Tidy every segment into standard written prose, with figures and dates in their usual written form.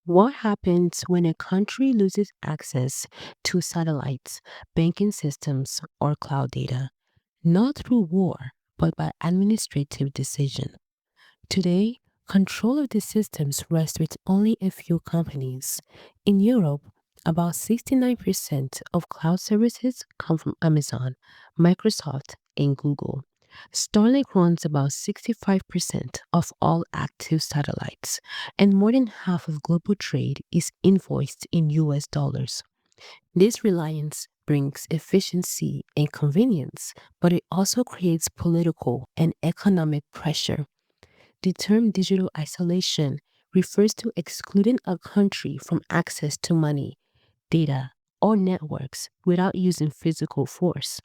What happens when a country loses access to satellites, banking systems, or cloud data? Not through war, but by administrative decision. Today, control of these systems rests with only a few companies. In Europe, about 69% of cloud services come from Amazon, Microsoft, and Google. Starlink runs about 65% of all active satellites, and more than half of global trade is invoiced in US dollars. This reliance brings efficiency and convenience, but it also creates political and economic pressure. The term digital isolation refers to excluding a country from access to money, data, or networks without using physical force.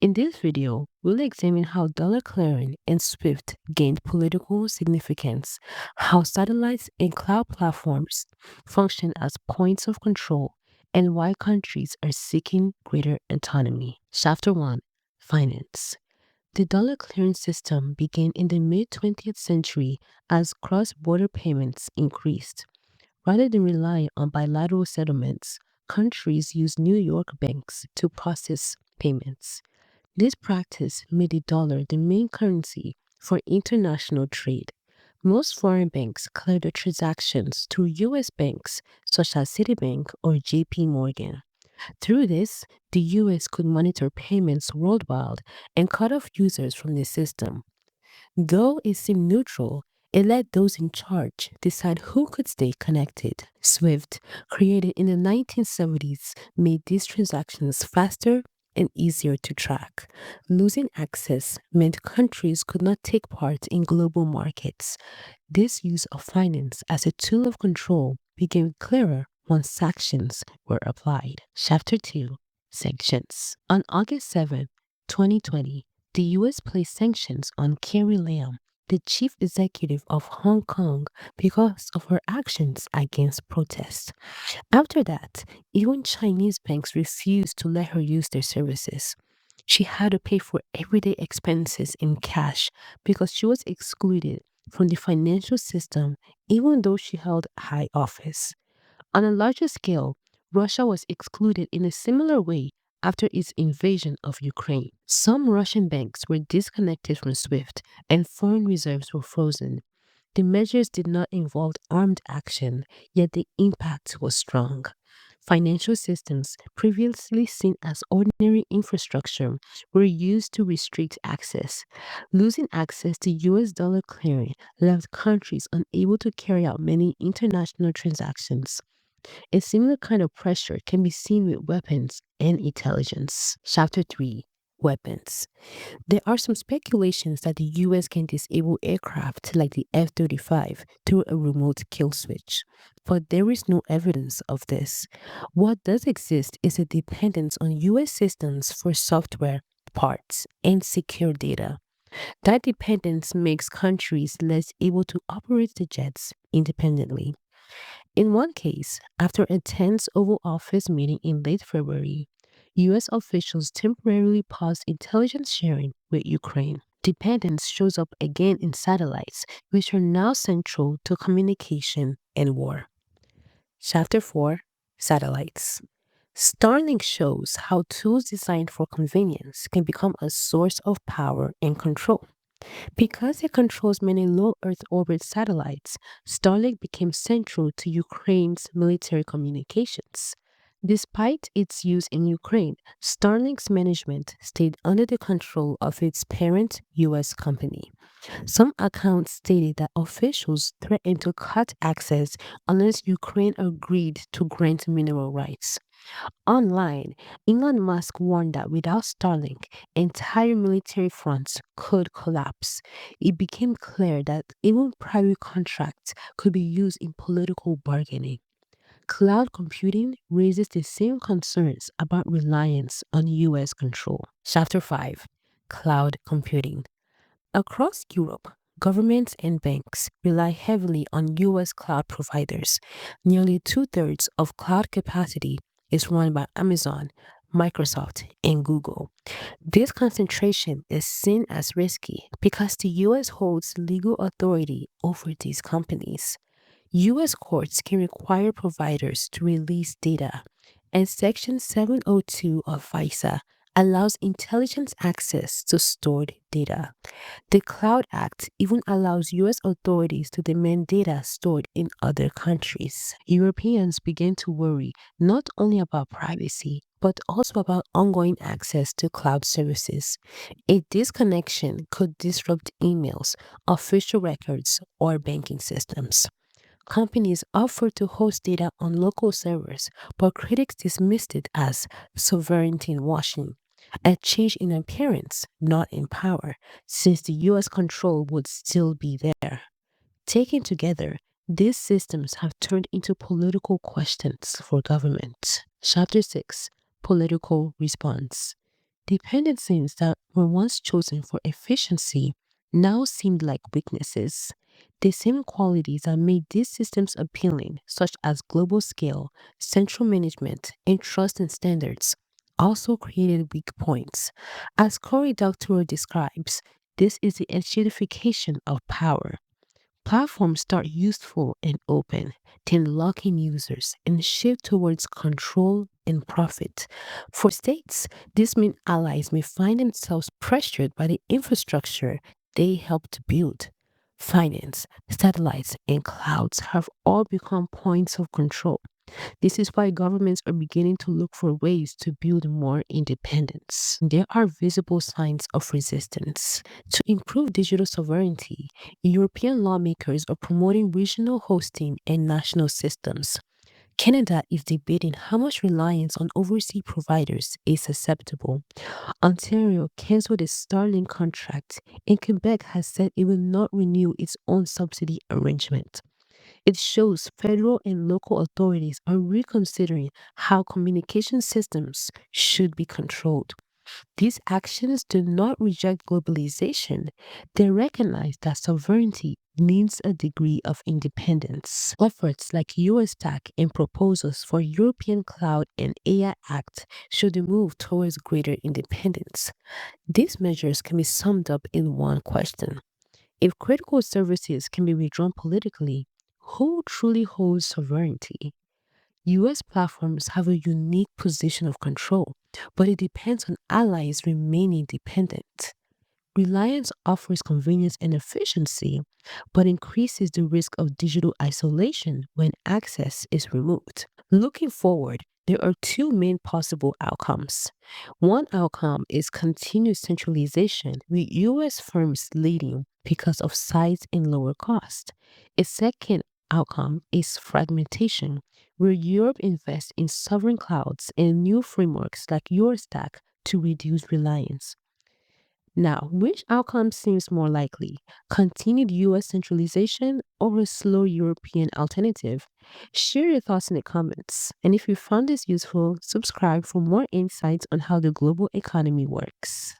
In this video, we'll examine how dollar clearing and SWIFT gained political significance, how satellites and cloud platforms function as points of control, and why countries are seeking greater autonomy. Chapter 1: Finance. The dollar clearing system began in the mid 20th century as cross border payments increased. Rather than relying on bilateral settlements, countries used New York banks to process payments. This practice made the dollar the main currency for international trade. Most foreign banks cleared their transactions through US banks such as Citibank or JP Morgan. Through this, the US could monitor payments worldwide and cut off users from the system. Though it seemed neutral, it let those in charge decide who could stay connected. SWIFT, created in the 1970s, made these transactions faster and easier to track. Losing access meant countries could not take part in global markets. This use of finance as a tool of control became clearer once sanctions were applied. Chapter 2: Sanctions. On August 7, 2020, the US placed sanctions on Carrie Lam, the chief executive of Hong Kong, because of her actions against protests. After that, even Chinese banks refused to let her use their services. She had to pay for everyday expenses in cash because she was excluded from the financial system even though she held high office. On a larger scale, Russia was excluded in a similar way after its invasion of Ukraine. Some Russian banks were disconnected from SWIFT and foreign reserves were frozen. The measures did not involve armed action, yet the impact was strong. Financial systems, previously seen as ordinary infrastructure, were used to restrict access. Losing access to US dollar clearing left countries unable to carry out many international transactions. A similar kind of pressure can be seen with weapons and intelligence. Chapter 3: Weapons. There are some speculations that the US can disable aircraft like the F 35 through a remote kill switch, but there is no evidence of this. What does exist is a dependence on US systems for software, parts, and secure data. That dependence makes countries less able to operate the jets independently. In one case, after a tense Oval Office meeting in late February, US officials temporarily paused intelligence sharing with Ukraine. Dependence shows up again in satellites, which are now central to communication and war. Chapter 4: Satellites. Starlink shows how tools designed for convenience can become a source of power and control. Because it controls many low Earth orbit satellites, Starlink became central to Ukraine's military communications. Despite its use in Ukraine, Starlink's management stayed under the control of its parent US company. Some accounts stated that officials threatened to cut access unless Ukraine agreed to grant mineral rights. Online, Elon Musk warned that without Starlink, entire military fronts could collapse. It became clear that even private contracts could be used in political bargaining. Cloud computing raises the same concerns about reliance on US control. Chapter 5: Cloud Computing. Across Europe, governments and banks rely heavily on US cloud providers. Nearly two-thirds of cloud capacity is run by Amazon, Microsoft, and Google. This concentration is seen as risky because the US holds legal authority over these companies. US courts can require providers to release data, and Section 702 of FISA allows intelligence access to stored data. The Cloud Act even allows US authorities to demand data stored in other countries. Europeans begin to worry not only about privacy, but also about ongoing access to cloud services. A disconnection could disrupt emails, official records, or banking systems. Companies offer to host data on local servers, but critics dismissed it as sovereignty washing, a change in appearance, not in power, since the US control would still be there. Taken together, these systems have turned into political questions for government. Chapter 6: Political Response. Dependencies that were once chosen for efficiency now seemed like weaknesses. The same qualities that made these systems appealing, such as global scale, central management, and trust in standards, also created weak points. As Cory Doctorow describes, this is the edification of power. Platforms start useful and open, then lock in users and shift towards control and profit. For states, this means allies may find themselves pressured by the infrastructure they helped build. Finance, satellites, and clouds have all become points of control. This is why governments are beginning to look for ways to build more independence. There are visible signs of resistance. To improve digital sovereignty, European lawmakers are promoting regional hosting and national systems. Canada is debating how much reliance on overseas providers is acceptable. Ontario canceled its Starlink contract, and Quebec has said it will not renew its own subsidy arrangement. It shows federal and local authorities are reconsidering how communication systems should be controlled. These actions do not reject globalization, they recognize that sovereignty needs a degree of independence. Efforts like US TAC and proposals for European Cloud and AI Act should move towards greater independence. These measures can be summed up in one question: if critical services can be withdrawn politically, who truly holds sovereignty? US platforms have a unique position of control, but it depends on allies remaining dependent. Reliance offers convenience and efficiency, but increases the risk of digital isolation when access is removed. Looking forward, there are two main possible outcomes. One outcome is continued centralization, with US firms leading because of size and lower cost. A second outcome is fragmentation, where Europe invests in sovereign clouds and new frameworks like Eurostack to reduce reliance. Now, which outcome seems more likely? Continued US centralization or a slow European alternative? Share your thoughts in the comments. And if you found this useful, subscribe for more insights on how the global economy works.